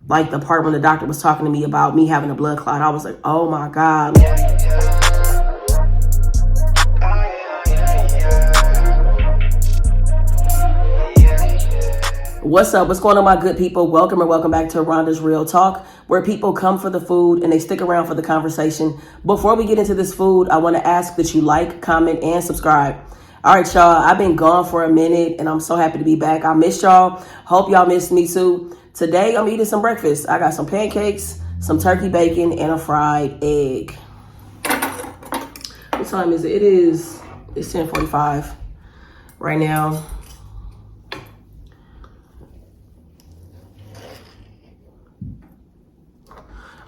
like the part when the doctor was talking to me about me having a blood clot. I was like, oh my God. What's up? What's going on, my good people? Welcome or welcome back to Rhonda's Real Talk, where people come for the food and they stick around for the conversation. Before we get into this food, I want to ask that you like, comment, and subscribe. All right, y'all. I've been gone for a minute and I'm so happy to be back. I missed y'all. Hope y'all missed me too. Today, I'm eating some breakfast. I got some pancakes, some turkey bacon, and a fried egg. What time is it? It's 10:45 right now.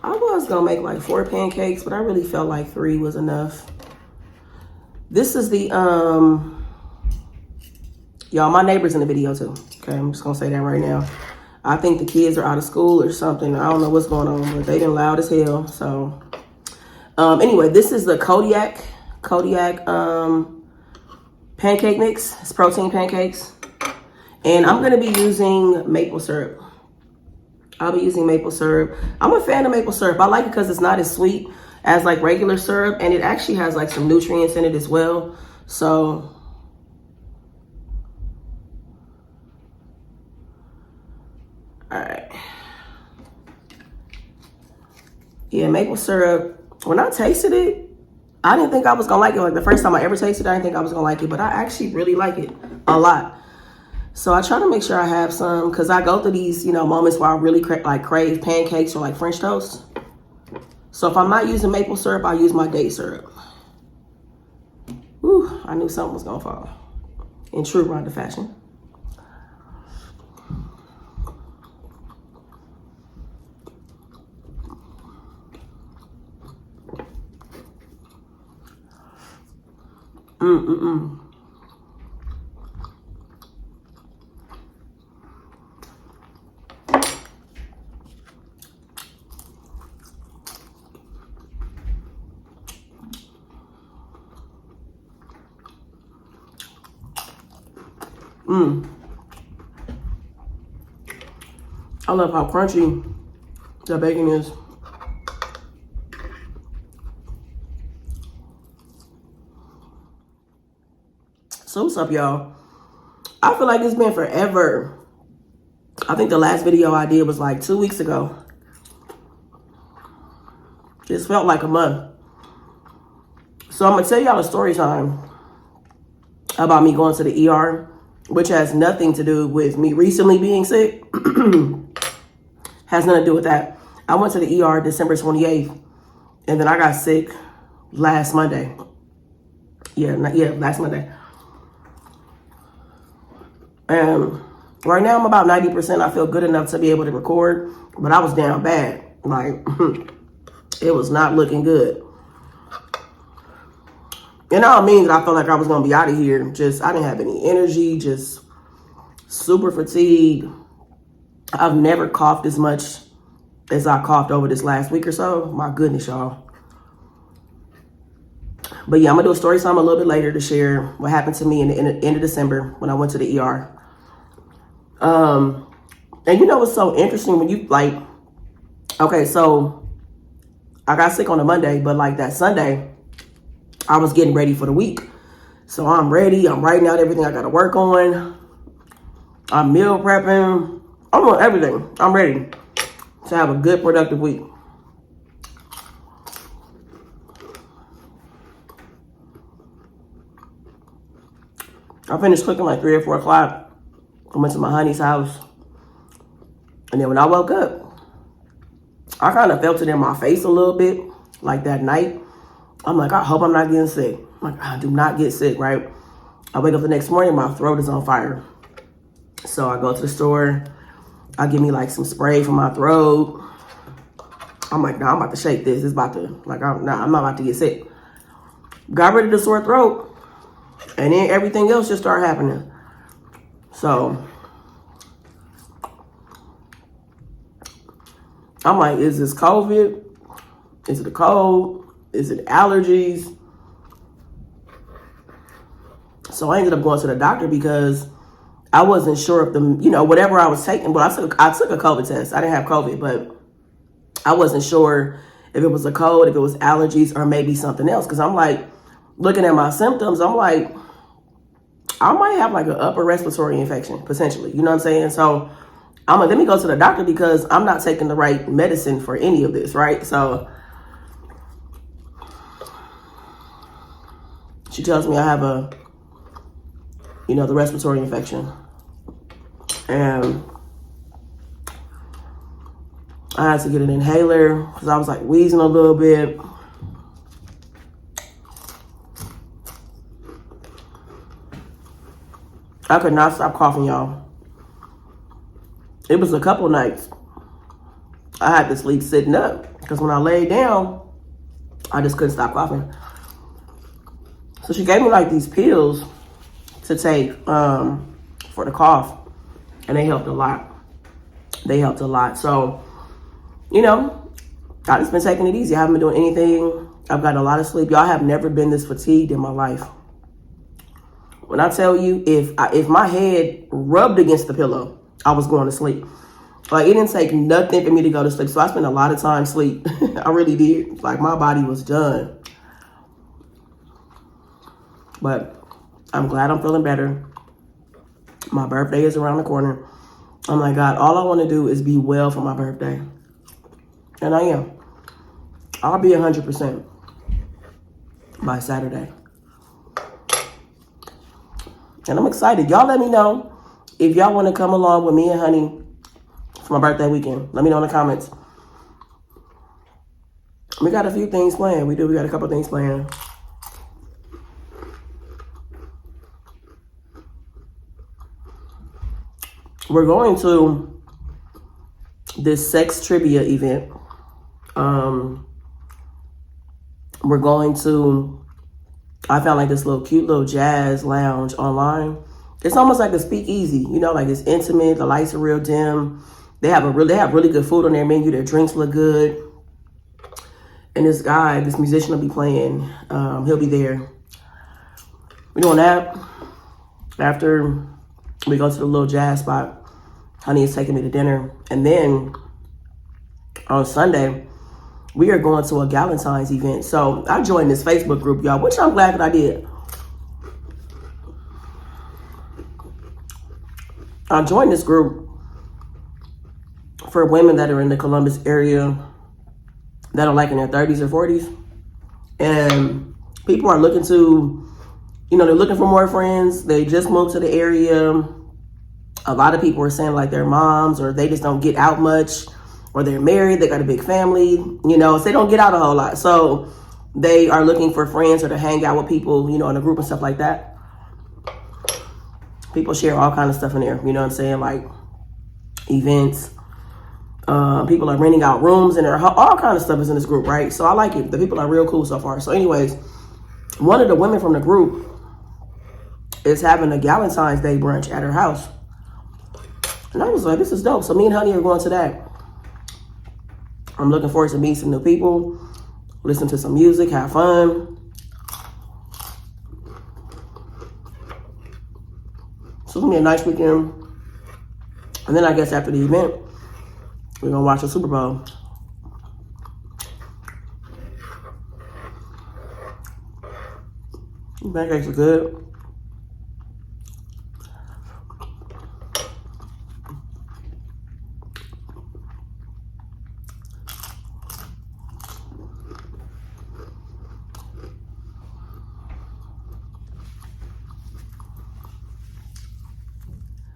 I was gonna make like 4 pancakes, but I really felt like 3 was enough. This is the, y'all, my neighbor's in the video too. Okay, I'm just gonna say that right now. I think the kids are out of school or something. I don't know what's going on, but they been loud as hell. So, anyway, this is the Kodiak pancake mix. It's protein pancakes. And I'm gonna be using maple syrup. I'll be using maple syrup. I'm a fan of maple syrup. I like it because it's not as sweet as like regular syrup, and it actually has like some nutrients in it as well. So, all right. Yeah, maple syrup. When I tasted it, I didn't think I was gonna like it. Like the first time I ever tasted it, I didn't think I was gonna like it, but I actually really like it a lot. So I try to make sure I have some, because I go through these, moments where I really crave pancakes or like French toast. So if I'm not using maple syrup, I use my date syrup. Whew, I knew something was gonna fall. In true Rhonda fashion. I love how crunchy the bacon is. So what's up, y'all? I feel like it's been forever. I think the last video I did was like 2 weeks ago. This felt like a month. So I'm gonna tell y'all a story time about me going to the ER, which has nothing to do with me recently being sick. Has nothing to do with that. I went to the ER December 28th, and then I got sick last Monday. Last Monday. And right now I'm about 90%. I feel good enough to be able to record, but I was down bad. Like, it was not looking good. And I don't mean that I felt like I was going to be out of here. Just, I didn't have any energy, just super fatigued. I've never coughed as much as I coughed over this last week or so. My goodness, y'all. But yeah, I'm going to do a story time a little bit later to share what happened to me in the end of December when I went to the ER. And you know what's so interesting when you okay, so I got sick on a Monday, but like that Sunday, I was getting ready for the week. So I'm ready. I'm writing out everything I got to work on. I'm meal prepping. I'm doing everything. I'm ready to have a good, productive week. I finished cooking like 3 or 4 o'clock. I went to my honey's house. And then when I woke up, I kind of felt it in my face a little bit, like that night. I'm like, I hope I'm not getting sick. I'm like, I do not get sick, right? I wake up the next morning, my throat is on fire. So I go to the store. I give me like some spray for my throat. I'm like, nah, I'm about to shake this. It's about to, I'm not about to get sick. Got rid of the sore throat. And then everything else just started happening. So I'm like, is this COVID? Is it a cold? Is it allergies? So I ended up going to the doctor because I wasn't sure if the, whatever I was taking, but I took a COVID test. I didn't have COVID, but I wasn't sure if it was a cold, if it was allergies, or maybe something else. Because I'm like, looking at my symptoms, I'm like, I might have like an upper respiratory infection, potentially. You know what I'm saying? So I'm like, let me go to the doctor because I'm not taking the right medicine for any of this, right? So she tells me I have the respiratory infection. And I had to get an inhaler because I was like wheezing a little bit. I could not stop coughing, y'all. It was a couple nights I had to sleep sitting up because when I laid down, I just couldn't stop coughing. So she gave me like these pills to take for the cough, and they helped a lot. So, I just been taking it easy. I haven't been doing anything. I've gotten a lot of sleep. Y'all, have never been this fatigued in my life. When I tell you, if my head rubbed against the pillow, I was going to sleep. Like, it didn't take nothing for me to go to sleep. So I spent a lot of time asleep. I really did. Like, my body was done. But I'm glad I'm feeling better. My birthday is around the corner. I'm like, God, all I want to do is be well for my birthday. And I am. I'll be 100% by Saturday. And I'm excited. Y'all let me know if y'all want to come along with me and Honey for my birthday weekend. Let me know in the comments. We got a few things planned. We got a couple things planned. We're going to this sex trivia event. We're going to, I found like this cute little jazz lounge online. It's almost like a speakeasy, like it's intimate. The lights are real dim. They have really good food on their menu. Their drinks look good. And this musician will be playing. He'll be there. We're doing that. After we go to the little jazz spot, Honey is taking me to dinner. And then on Sunday, we are going to a Galentine's event. So I joined this Facebook group, y'all, which I'm glad that I did. I joined this group for women that are in the Columbus area that are like in their 30s or 40s. And people are looking to, they're looking for more friends. They just moved to the area. A lot of people are saying like their moms, or they just don't get out much, or they're married, they got a big family, so they don't get out a whole lot. So they are looking for friends or to hang out with people, in a group and stuff like that. People share all kinds of stuff in there, like events. People are renting out rooms and all kinds of stuff is in this group, right? So I like it. The people are real cool so far. So anyways, one of the women from the group is having a Galentine's Day brunch at her house. And I was like, this is dope. So me and Honey are going to that. I'm looking forward to meeting some new people, listen to some music, have fun. So it's gonna be a nice weekend. And then I guess after the event, we're gonna watch the Super Bowl. The pancakes are good.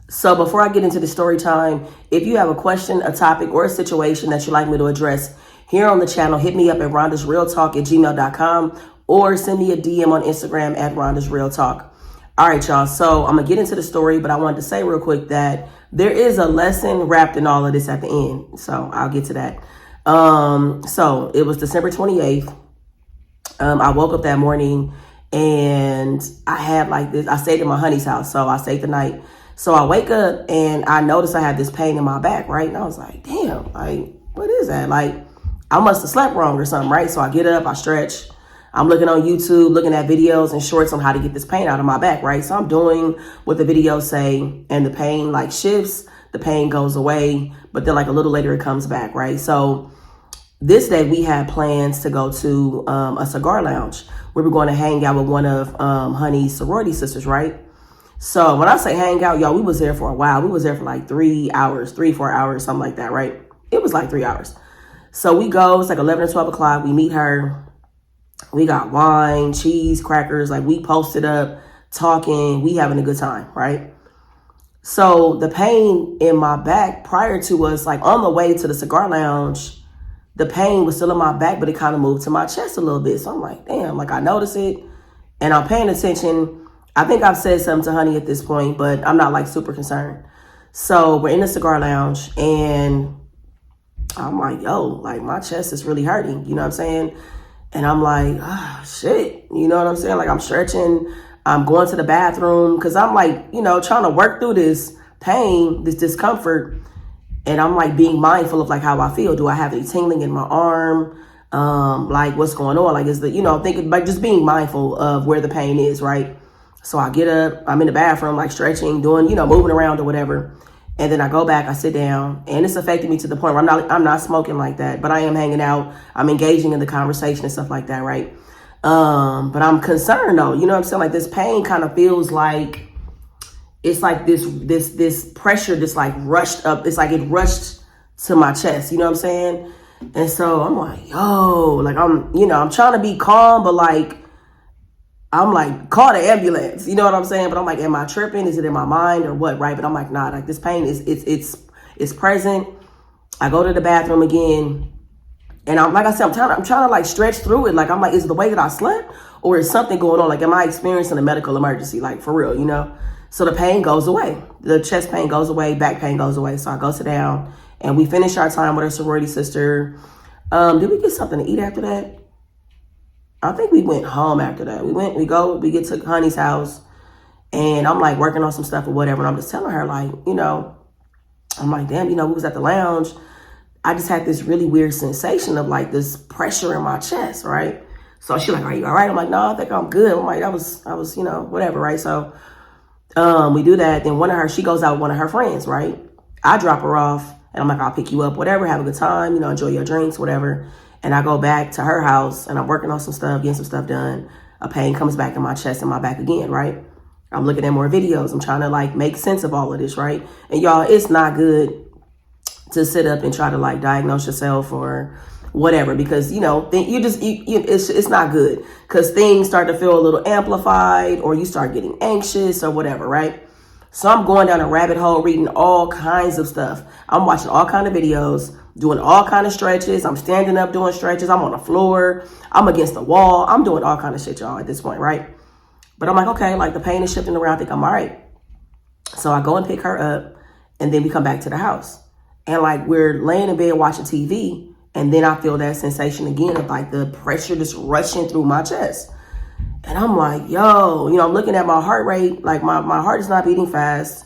So before I get into the story time, if you have a question, a topic, or a situation that you'd like me to address here on the channel, hit me up at rhondasrealtalk@gmail.com or send me a DM on Instagram at rhondasrealtalk. All right, y'all. So I'm going to get into the story, but I wanted to say real quick that there is a lesson wrapped in all of this at the end. So I'll get to that. So it was December 28th. I woke up that morning and I had like this. I stayed at my honey's house, so I stayed the night. So I wake up and I notice I have this pain in my back, right? And I was like, damn, like, what is that? Like, I must have slept wrong or something, right? So I get up, I stretch, I'm looking on YouTube, looking at videos and shorts on how to get this pain out of my back, right? So I'm doing what the videos say, and the pain like shifts, the pain goes away, but then like a little later it comes back, right? So this day we had plans to go to a cigar lounge. We were going to hang out with one of Honey's sorority sisters, right? So when I say hang out, y'all, we was there for a while. We was there for like 3 hours, 4 hours, something like that, right? It was like 3 hours. So we go, it's like 11 or 12 o'clock. We meet her. We got wine, cheese, crackers. Like we posted up, talking, we having a good time, right? So the pain in my back prior to us, like on the way to the cigar lounge, the pain was still in my back, but it kind of moved to my chest a little bit. So I'm like, damn, like I notice it and I'm paying attention. I think I've said something to Honey at this point, but I'm not like super concerned. So we're in the cigar lounge and I'm like, yo, like my chest is really hurting. You know what I'm saying? And I'm like, oh, shit. You know what I'm saying? Like I'm stretching. I'm going to the bathroom because I'm like, you know, trying to work through this pain, this discomfort. And I'm like being mindful of like how I feel. Do I have any tingling in my arm? Like what's going on? Like is the, you know, thinking like just being mindful of where the pain is, right? So I get up, I'm in the bathroom, like stretching, doing, you know, moving around or whatever. And then I go back, I sit down, and it's affecting me to the point where I'm not smoking like that, but I am hanging out. I'm engaging in the conversation and stuff like that, right? But I'm concerned though, you know what I'm saying? Like this pain kind of feels like it's like this pressure just like rushed up. It's like it rushed to my chest, you know what I'm saying? And so I'm like, yo, like I'm trying to be calm, but like, I'm like, call the ambulance, you know what I'm saying? But I'm like, am I tripping? Is it in my mind or what, right? But I'm like, nah, like this pain it's present. I go to the bathroom again. And I'm like I said, I'm trying to like stretch through it. Like I'm like, is it the way that I slept or is something going on? Like, am I experiencing a medical emergency? Like for real, you know? So the pain goes away. The chest pain goes away, back pain goes away. So I go sit down and we finish our time with our sorority sister. Did we get something to eat after that? I think we went home after that. We get to Honey's house and I'm like working on some stuff or whatever. And I'm just telling her like, you know, I'm like, damn, you know, we was at the lounge. I just had this really weird sensation of like this pressure in my chest, right? So she's like, are you all right? I'm like, no, I think I'm good. I'm like, I was, you know, whatever, right? So we do that. Then she goes out with one of her friends, right? I drop her off and I'm like, I'll pick you up, whatever, have a good time, you know, enjoy your drinks, whatever. And I go back to her house and I'm working on some stuff, getting some stuff done. A pain comes back in my chest and my back again, right? I'm looking at more videos. I'm trying to like make sense of all of this, right? And y'all, it's not good to sit up and try to like diagnose yourself or whatever, because, you know, it's not good because things start to feel a little amplified or you start getting anxious or whatever, right? So I'm going down a rabbit hole, reading all kinds of stuff. I'm watching all kinds of videos, doing all kinds of stretches. I'm standing up doing stretches. I'm on the floor. I'm against the wall. I'm doing all kinds of shit, y'all, at this point, right? But I'm like, okay, like the pain is shifting around. I think I'm all right. So I go and pick her up and then we come back to the house. And like we're laying in bed watching TV. And then I feel that sensation again of like the pressure just rushing through my chest. And I'm like, yo, you know, I'm looking at my heart rate. Like my heart is not beating fast.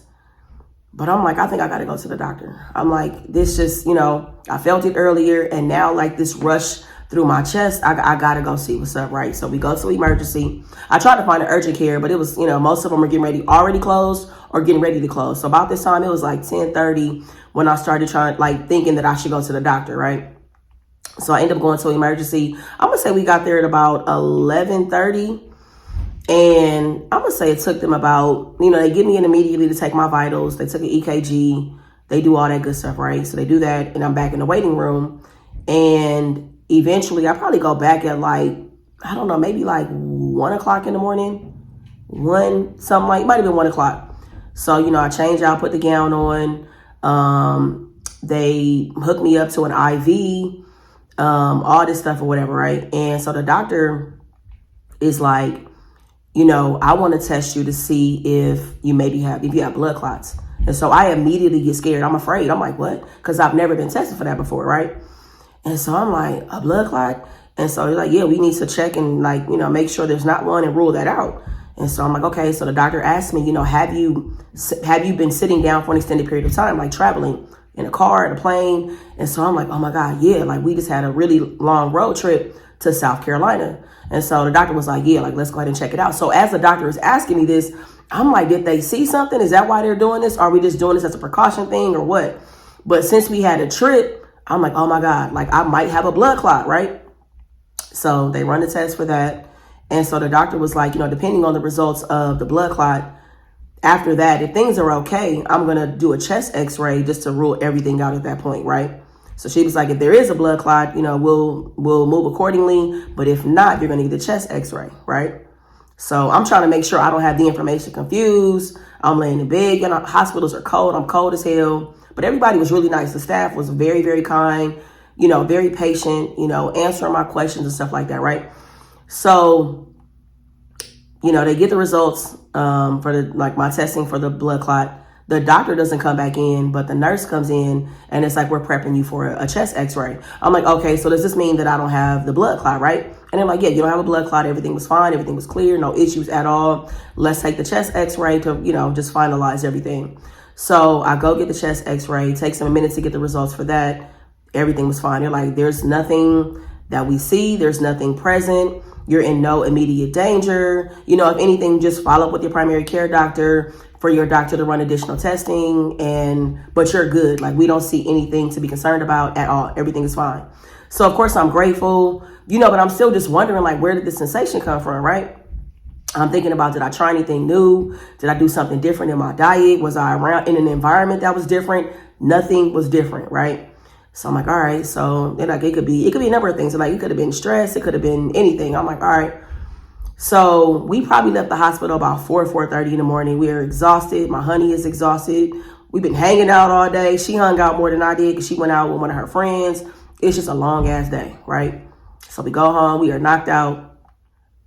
But I'm like, I think I got to go to the doctor. I'm like, this just, you know, I felt it earlier. And now like this rush through my chest, I got to go see what's up, right? So we go to emergency. I tried to find an urgent care, but it was, you know, most of them are getting ready, already closed or getting ready to close. So about this time, it was like 10:30 when I started thinking that I should go to the doctor, right? So I ended up going to emergency. I'm going to say we got there at about 11:30. And I'm going to say it took them about, you know, they get me in immediately to take my vitals. They took an EKG. They do all that good stuff, right? So they do that and I'm back in the waiting room. And eventually I probably go back at like, I don't know, maybe like 1 o'clock in the morning. It might have been 1 o'clock. So, you know, I change out, put the gown on. They hook me up to an IV, all this stuff or whatever, right? And so the doctor is like, you know, I want to test you to see if you have blood clots. And so I immediately get scared. I'm afraid. I'm like, what? Because I've never been tested for that before, right? And so I'm like, a blood clot? And so they're like, yeah, we need to check and like, you know, make sure there's not one and rule that out. And so I'm like, okay. So the doctor asked me, you know, have you been sitting down for an extended period of time, like traveling in a car, in a plane? And so I'm like, oh my God, yeah. Like we just had a really long road trip to South Carolina. And so the doctor was like, yeah, like, let's go ahead and check it out. So as the doctor is asking me this, I'm like, did they see something? Is that why they're doing this? Are we just doing this as a precaution thing or what? But since we had a trip, I'm like, oh my God, like I might have a blood clot, right? So they run the test for that. And so the doctor was like, depending on the results of the blood clot, after that, if things are okay, I'm going to do a chest x-ray just to rule everything out at that point, right? So she was like, if there is a blood clot, we'll move accordingly. But if not, you're going to get the chest x-ray, right? So I'm trying to make sure I don't have the information confused. I'm laying in bed. Hospitals are cold. I'm cold as hell. But everybody was really nice. The staff was very, very kind, very patient, answering my questions and stuff like that, right? So, they get the results for my testing for the blood clot. The doctor doesn't come back in, but the nurse comes in and it's like, we're prepping you for a chest x-ray. I'm like, okay, so does this mean that I don't have the blood clot, right? And they're like, yeah, you don't have a blood clot. Everything was fine. Everything was clear. No issues at all. Let's take the chest x-ray to, just finalize everything. So I go get the chest x-ray. It takes them a minute to get the results for that. Everything was fine. They're like, there's nothing that we see. There's nothing present. You're in no immediate danger. If anything, just follow up with your primary care doctor for your doctor to run additional testing. But you're good. Like, we don't see anything to be concerned about at all. Everything is fine. So, of course, I'm grateful, but I'm still just wondering, like, where did this sensation come from, right? I'm thinking about, did I try anything new? Did I do something different in my diet? Was I around in an environment that was different? Nothing was different, right? So I'm like, all right. So then it could be a number of things. Like, it could have been stress. It could have been anything. I'm like, all right. So we probably left the hospital about 4:30 in the morning. We are exhausted. My honey is exhausted. We've been hanging out all day. She hung out more than I did because she went out with one of her friends. It's just a long ass day, right? So we go home. We are knocked out.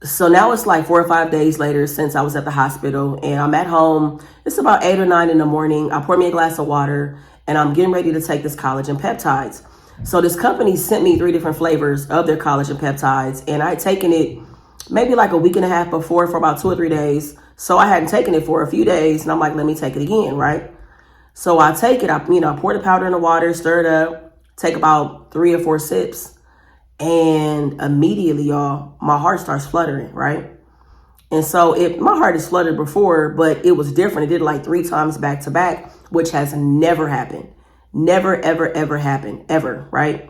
So now it's like 4 or 5 days later since I was at the hospital, and I'm at home. It's about 8 or 9 in the morning. I pour me a glass of water, and I'm getting ready to take this collagen peptides. So this company sent me 3 different flavors of their collagen peptides, and I had taken it maybe like a week and a half before for about 2 or 3 days. So I hadn't taken it for a few days, and I'm like, let me take it again, right? So I take it, I pour the powder in the water, stir it up, take about 3 or 4 sips, and immediately, y'all, my heart starts fluttering, right? And so my heart has fluttered before, but it was different. It did like 3 times back to back, which has never happened. Never, ever, ever happened, ever, right?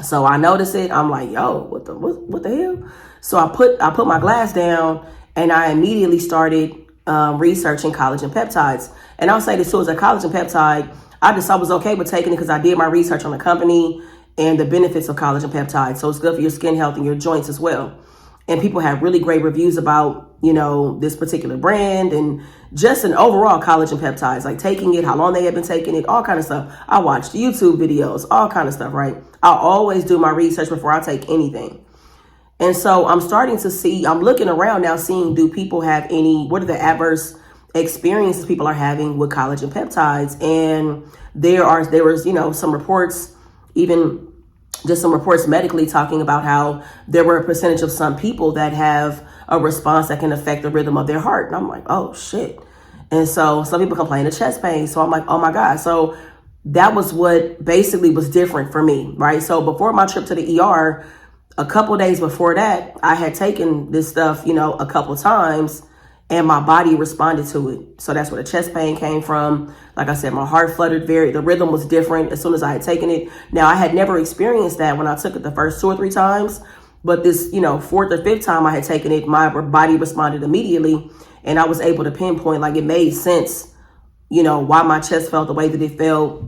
So I notice it. I'm like, yo, what the hell? So I put my glass down, and I immediately started researching collagen peptides. And I'll say this too, as a collagen peptide, I was okay with taking it because I did my research on the company and the benefits of collagen peptides. So it's good for your skin health and your joints as well. And people have really great reviews about, this particular brand and just an overall collagen peptides, like taking it, how long they have been taking it, all kind of stuff. I watched YouTube videos, all kind of stuff, right? I always do my research before I take anything. And so I'm starting to see, I'm looking around now seeing, do people have what are the adverse experiences people are having with collagen peptides? And there was, some reports, even just some reports medically talking about how there were a percentage of some people that have a response that can affect the rhythm of their heart. And I'm like, oh shit. And so some people complain of chest pain. So I'm like, oh my God. So that was what basically was different for me, right? So before my trip to the ER, a couple days before that, I had taken this stuff, a couple times, and my body responded to it. So that's where the chest pain came from. Like I said, my heart fluttered the rhythm was different as soon as I had taken it. Now, I had never experienced that when I took it the first 2 or 3 times, but this, 4th or 5th time I had taken it, my body responded immediately, and I was able to pinpoint, like, it made sense, why my chest felt the way that it felt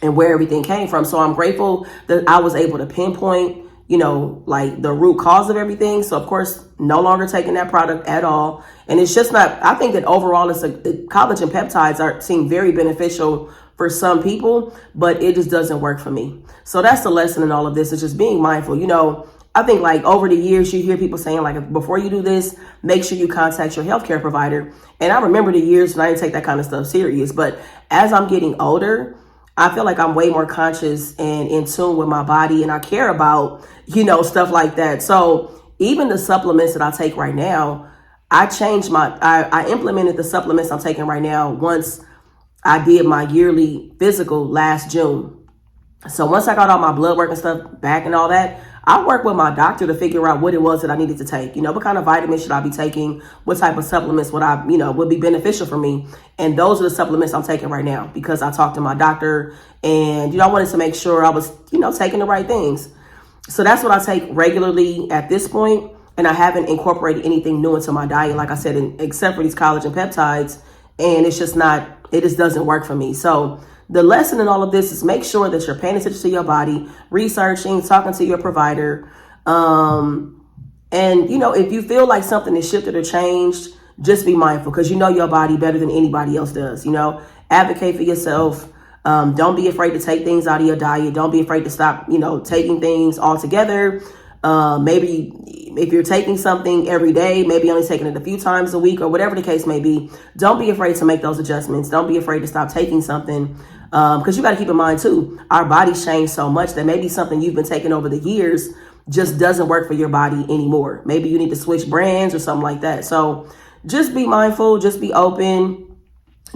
and where everything came from. So I'm grateful that I was able to pinpoint, like the root cause of everything. So of course, no longer taking that product at all. And it's just not, I think that overall collagen peptides seem very beneficial for some people, but it just doesn't work for me. So that's the lesson in all of this, is just being mindful. I think like over the years, you hear people saying, like, before you do this, make sure you contact your healthcare provider. And I remember the years when I didn't take that kind of stuff serious, but as I'm getting older, I feel like I'm way more conscious and in tune with my body, and I care about, stuff like that. So even the supplements that I take right now, I implemented the supplements I'm taking right now once I did my yearly physical last June. So once I got all my blood work and stuff back and all that, I worked with my doctor to figure out what it was that I needed to take. You know, what kind of vitamins should I be taking? What type of supplements would I, you know, would be beneficial for me? And those are the supplements I'm taking right now because I talked to my doctor and, you know, I wanted to make sure I was, you know, taking the right things. So that's what I take regularly at this point. And I haven't incorporated anything new into my diet, like I said, except for these collagen peptides. And it's just not, it just doesn't work for me. So the lesson in all of this is make sure that you're paying attention to your body, researching, talking to your provider. And, you know, if you feel like something is shifted or changed, just be mindful because you know your body better than anybody else does. You know, advocate for yourself. Don't be afraid to take things out of your diet. Don't be afraid to stop, you know, taking things altogether. Maybe if you're taking something every day, maybe only taking it a few times a week or whatever the case may be, don't be afraid to make those adjustments. Don't be afraid to stop taking something because you got to keep in mind, too, our bodies change so much that maybe something you've been taking over the years just doesn't work for your body anymore. Maybe you need to switch brands or something like that. So just be mindful. Just be open.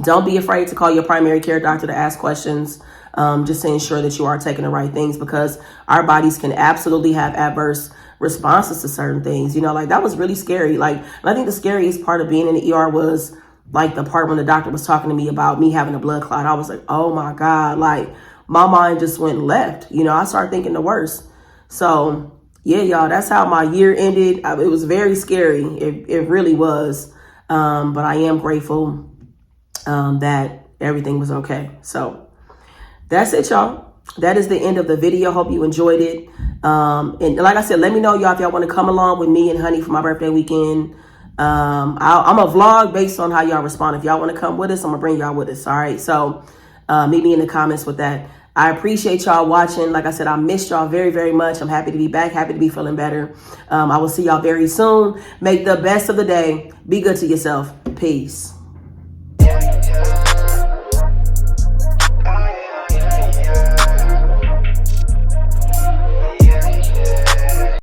Don't be afraid to call your primary care doctor to ask questions. Just to ensure that you are taking the right things because our bodies can absolutely have adverse responses to certain things. You know, like that was really scary. Like, and I think the scariest part of being in the ER was like the part when the doctor was talking to me about me having a blood clot. I was like, oh my God, like my mind just went left. You know, I started thinking the worst. So yeah, y'all, that's how my year ended. It was very scary. It really was. But I am grateful that everything was okay. So that's it, y'all. That is the end of the video. Hope you enjoyed it. And like I said, let me know, y'all, if y'all want to come along with me and Honey for my birthday weekend. I'm a vlog based on how y'all respond. If y'all want to come with us, I'm going to bring y'all with us. All right. So meet me in the comments with that. I appreciate y'all watching. Like I said, I missed y'all very, very much. I'm happy to be back. Happy to be feeling better. I will see y'all very soon. Make the best of the day. Be good to yourself. Peace.